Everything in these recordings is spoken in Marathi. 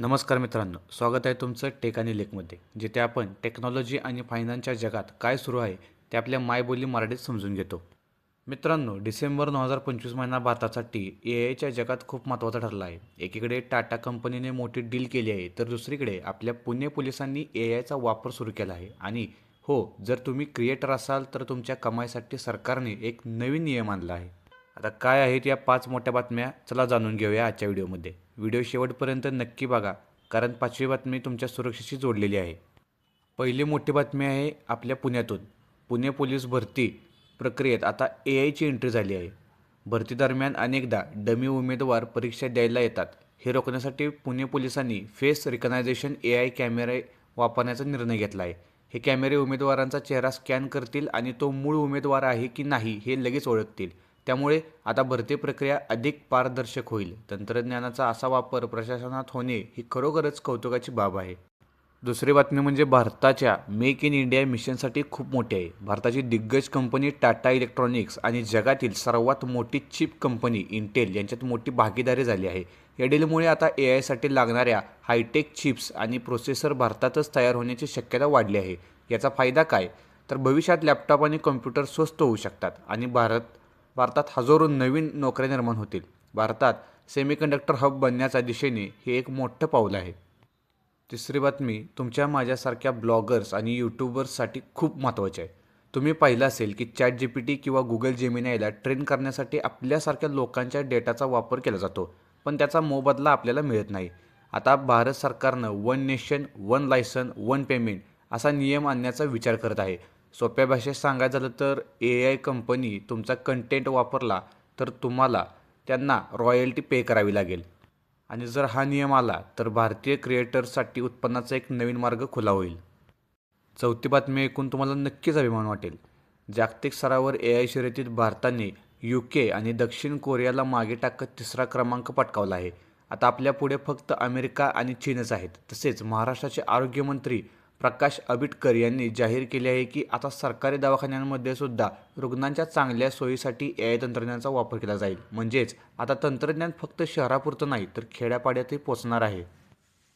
नमस्कार मित्रांनो, स्वागत आहे तुमचं टेक आणि लेखमध्ये, जिथे आपण टेक्नॉलॉजी आणि फायनान्सच्या जगात काय सुरू आहे ते आपल्या मायबोली मराठीत समजून घेतो. मित्रांनो, डिसेंबर 2025 महिना भारतासाठी AI च्या जगात खूप महत्त्वाचा ठरला आहे. एकीकडे टाटा कंपनीने मोठी डील केली आहे, तर दुसरीकडे आपल्या पुणे पोलिसांनी AI चा वापर सुरू केला आहे. आणि हो, जर तुम्ही क्रिएटर असाल तर तुमच्या कमाईसाठी सरकारने एक नवीन नियम आणला आहे. आता काय आहेत या 5 मोठ्या बातम्या, चला जाणून घेऊया आजच्या व्हिडिओमध्ये. व्हिडिओ शेवटपर्यंत नक्की बघा, कारण 5वी बातमी तुमच्या सुरक्षेशी जोडलेली आहे. पहिली मोठी बातमी आहे आपल्या पुण्यातून. पुणे पोलीस भरती प्रक्रियेत आता AIची एंट्री झाली आहे. भरती दरम्यान अनेकदा डमी उमेदवार परीक्षा द्यायला येतात. हे रोखण्यासाठी पुणे पोलिसांनी फेस रिकग्नायझेशन AI कॅमेरे वापरण्याचा निर्णय घेतला आहे. हे कॅमेरे उमेदवारांचा चेहरा स्कॅन करतील आणि तो मूळ उमेदवार आहे की नाही हे लगेच ओळखतील. त्यामुळे आता भरती प्रक्रिया अधिक पारदर्शक होईल. तंत्रज्ञानाचा असा वापर प्रशासनात होणे ही खरोखरच कौतुकाची बाब आहे. दुसरी बातमी म्हणजे भारताच्या मेक इन इंडिया मिशनसाठी खूप मोठी आहे. भारताची दिग्गज कंपनी टाटा इलेक्ट्रॉनिक्स आणि जगातील सर्वात मोठी चिप कंपनी इंटेल यांच्यात मोठी भागीदारी झाली आहे. या डीलमुळे आता AIसाठी लागणाऱ्या हायटेक चिप्स आणि प्रोसेसर भारतातच तयार होण्याची शक्यता वाढली आहे. याचा फायदा काय, तर भविष्यात लॅपटॉप आणि कॉम्प्युटर स्वस्त होऊ शकतात आणि भारतात हजारो नवीन नोकऱ्या निर्माण होतील. भारतात सेमीकंडक्टर हब बनण्याच्या दिशेने हे एक मोठं पाऊल आहे. तिसरी बातमी तुमच्या माझ्यासारख्या ब्लॉगर्स आणि यूट्यूबर्ससाठी खूप महत्त्वाची आहे. तुम्ही पाहिलं असेल की ChatGPT किंवा Google Geminiला ट्रेन करण्यासाठी आपल्यासारख्या लोकांच्या डेटाचा वापर केला जातो, पण त्याचा मोबदला आपल्याला मिळत नाही. आता भारत सरकारनं one nation one licence one payment असा नियम आणण्याचा विचार करत आहे. सोप्या भाषेत सांगायचं झालं तर AI कंपनी तुमचा कंटेंट वापरला तर तुम्हाला त्यांना रॉयल्टी पे करावी लागेल. आणि जर हा नियम आला तर भारतीय क्रिएटर्ससाठी उत्पन्नाचा एक नवीन मार्ग खुला होईल. चौथी बातमी ऐकून तुम्हाला नक्कीच अभिमान वाटेल. जागतिक स्तरावर AI शर्यतीत भारताने UK आणि दक्षिण कोरियाला मागे टाकत तिसरा क्रमांक पटकावला आहे. आता आपल्या पुढे फक्त अमेरिका आणि चीनच आहेत. तसेच महाराष्ट्राचे आरोग्यमंत्री प्रकाश आंबेडकर यांनी जाहीर केले आहे की आता सरकारी दवाखान्यांमध्ये सुद्धा रुग्णांच्या चांगल्या सोयीसाठी AI तंत्रज्ञानाचा वापर केला जाईल. म्हणजेच आता तंत्रज्ञान फक्त शहरापुरतं नाही तर खेड्यापाड्यातही पोहोचणार आहे.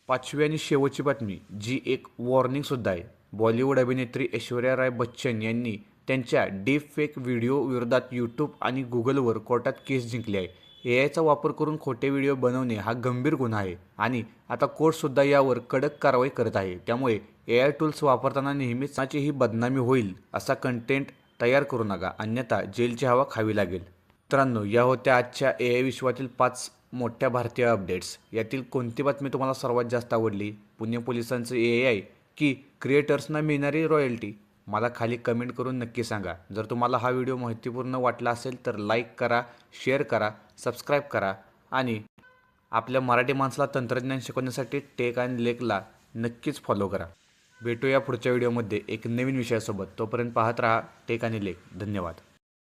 पाचवी आणि शेवटची बातमी, जी एक वॉर्निंगसुद्धा आहे. बॉलिवूड अभिनेत्री ऐश्वर्या राय बच्चन यांनी त्यांच्या डीप फेक व्हिडिओ विरोधात यूट्यूब आणि गुगलवर कोर्टात केस जिंकली आहे. AIचा वापर करून खोटे व्हिडिओ बनवणे हा गंभीर गुन्हा आहे आणि आता कोर्टसुद्धा यावर कडक कारवाई करत आहे. त्यामुळे AI टूल्स वापरताना नेहमीच कोणाचीही बदनामी होईल असा कंटेंट तयार करू नका, अन्यथा जेलची हवा खावी लागेल. मित्रांनो, या होत्या आजच्या AI विश्वातील 5 मोठ्या भारतीय अपडेट्स. यातील कोणती बातमी तुम्हाला सर्वात जास्त आवडली? पुणे पोलिसांचं AI की क्रिएटर्सना मिळणारी रॉयल्टी? मला खाली कमेंट करून नक्की सांगा. जर तुम्हाला हा व्हिडिओ माहितीपूर्ण वाटला असेल तर लाईक करा, शेअर करा, सबस्क्राईब करा आणि आपल्या मराठी माणसाला तंत्रज्ञान शिकवण्यासाठी टेक आणि लेखला नक्कीच फॉलो करा. भेटूया पुढच्या व्हिडिओमध्ये एक नवीन विषयासोबत. तोपर्यंत पाहत राहा टेक आणि लेख. धन्यवाद.